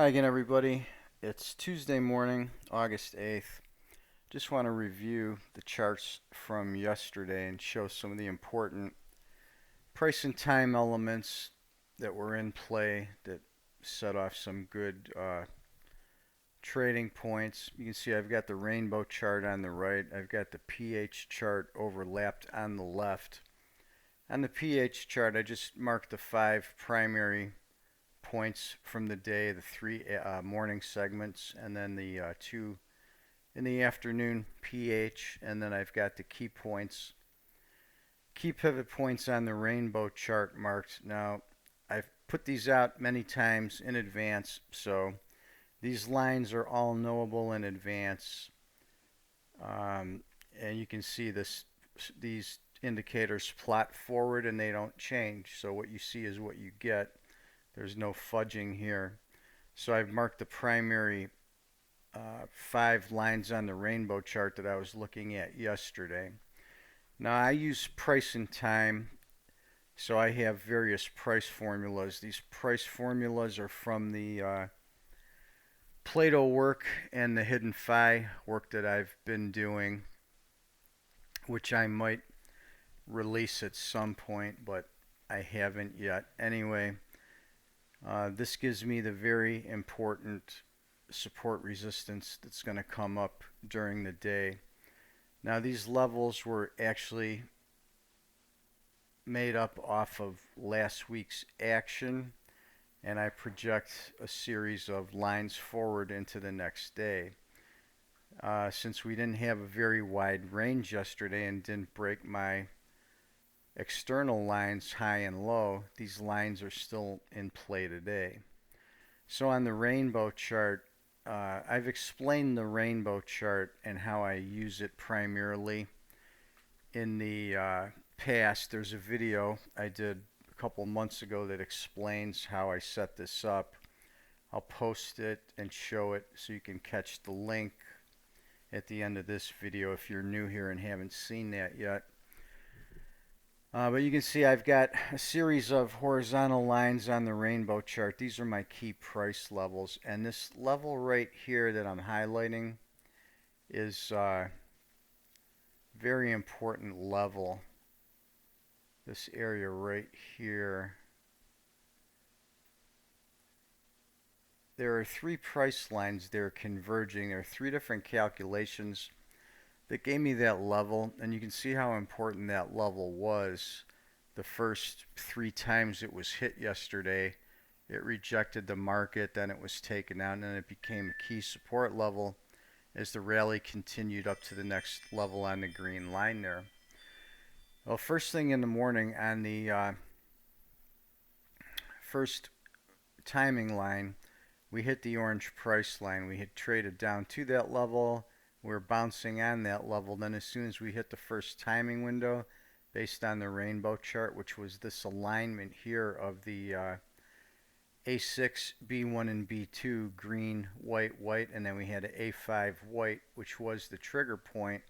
Hi again, everybody. It's Tuesday morning, August 8th. Just want to review the charts from yesterday and show some of the important price and time elements that were in play that set off some good trading points. You can see I've got the rainbow chart on the right. I've got the pH chart overlapped on the left. On the pH chart, I just marked the 5 primary points from the day, the 3 morning segments, and then the 2 in the afternoon pH, and then I've got the key pivot points on the rainbow chart marked. Now, I've put these out many times in advance, so these lines are all knowable in advance, and you can see these indicators plot forward and they don't change. So what you see is what you get. There's no fudging here. So I've marked the primary 5 lines on the rainbow chart that I was looking at yesterday. Now I use price and time, so I have various price formulas. These price formulas are from the Plato work and the hidden phi work that I've been doing, which I might release at some point, but I haven't yet. Anyway, this gives me the very important support resistance that's going to come up during the day. Now these levels were actually made up off of last week's action, and I project a series of lines forward into the next day. Since we didn't have a very wide range yesterday and didn't break my external lines high and low, these lines are still in play today. So on the rainbow chart, I've explained the rainbow chart and how I use it primarily in the past. There's a video I did a couple months ago that explains how I set this up. I'll post it and show it so you can catch the link at the end of this video if you're new here and haven't seen that yet. But you can see I've got a series of horizontal lines on the rainbow chart. These are my key price levels. And this level right here that I'm highlighting is a very important level. This area right here. There are 3 price lines there converging. There are 3 different calculations that gave me that level, and you can see how important that level was. The first 3 times it was hit yesterday, it rejected the market, then it was taken out, and then it became a key support level as the rally continued up to the next level on the green line there. Well, first thing in the morning on the first timing line, we hit the orange price line. We had traded down to that level. We're bouncing on that level. Then as soon as we hit the first timing window, based on the rainbow chart, which was this alignment here of the A6, B1, and B2, green, white, white, and then we had an A5 white, which was the trigger point,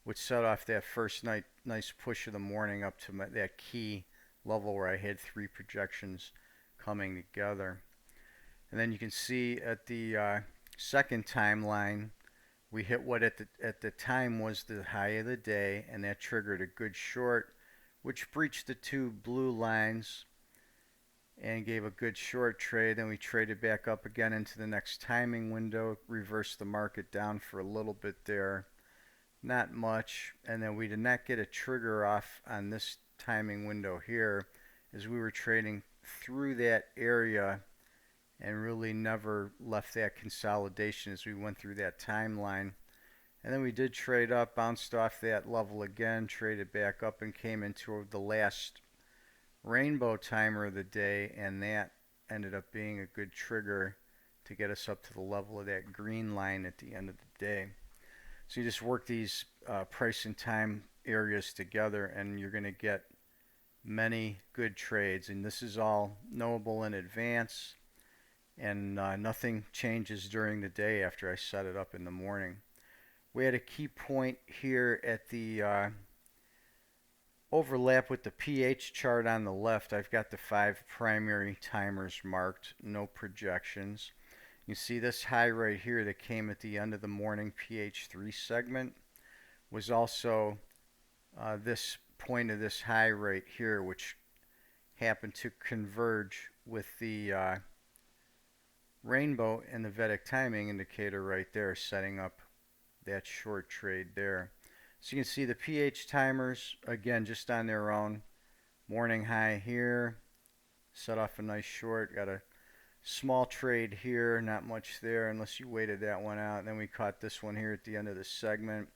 which set off that first nice push of the morning up to that key level where I had 3 projections coming together. And then you can see at the second timeline, we hit what at the time was the high of the day, and that triggered a good short, which breached the 2 blue lines and gave a good short trade. Then we traded back up again into the next timing window, reversed the market down for a little bit there, not much, and then we did not get a trigger off on this timing window here as we were trading through that area and really never left that consolidation as we went through that timeline. And then we did trade up, bounced off that level again, traded back up, and came into the last rainbow timer of the day, and that ended up being a good trigger to get us up to the level of that green line at the end of the day. So you just work these price and time areas together, and you're going to get many good trades. And this is all knowable in advance, and nothing changes during the day after I set it up in the morning. We had a key point here at the overlap with the pH chart on the left. I've got the 5 primary timers marked, no projections. You see this high right here that came at the end of the morning PH3 segment was also this point of this high right here, which happened to converge with the rainbow and the Vedic timing indicator right there, setting up that short trade there. So you can see the PH timers, again, just on their own. Morning high here, set off a nice short, got a small trade here, not much there unless you waited that one out. And then we caught this one here at the end of the segment.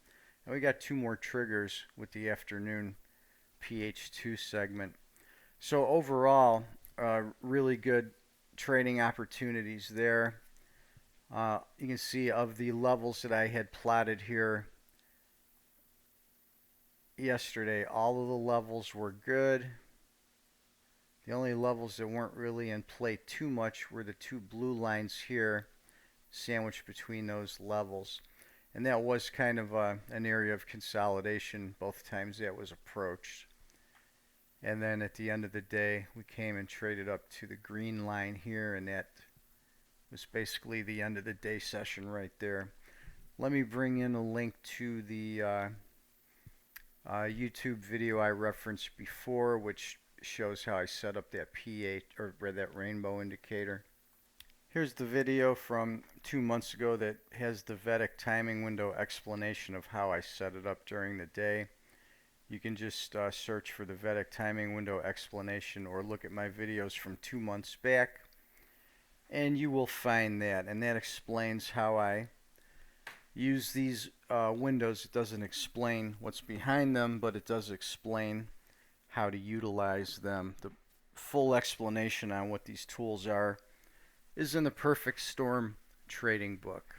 And we got two more triggers with the afternoon PH2 segment. So overall, really good trading opportunities there. You can see of the levels that I had plotted here yesterday, all of the levels were good. The only levels that weren't really in play too much were the two blue lines here, sandwiched between those levels. And that was kind of an area of consolidation both times that was approached. And then at the end of the day, we came and traded up to the green line here, and that was basically the end of the day session right there. Let me bring in a link to the YouTube video I referenced before, which shows how I set up that pH or that rainbow indicator. Here's the video from 2 months ago that has the Vedic timing window explanation of how I set it up during the day. You can just search for the Vedic timing window explanation or look at my videos from 2 months back and you will find that, and that explains how I use these windows. It doesn't explain what's behind them, but it does explain how to utilize them. The full explanation on what these tools are is in the Perfect Storm trading book.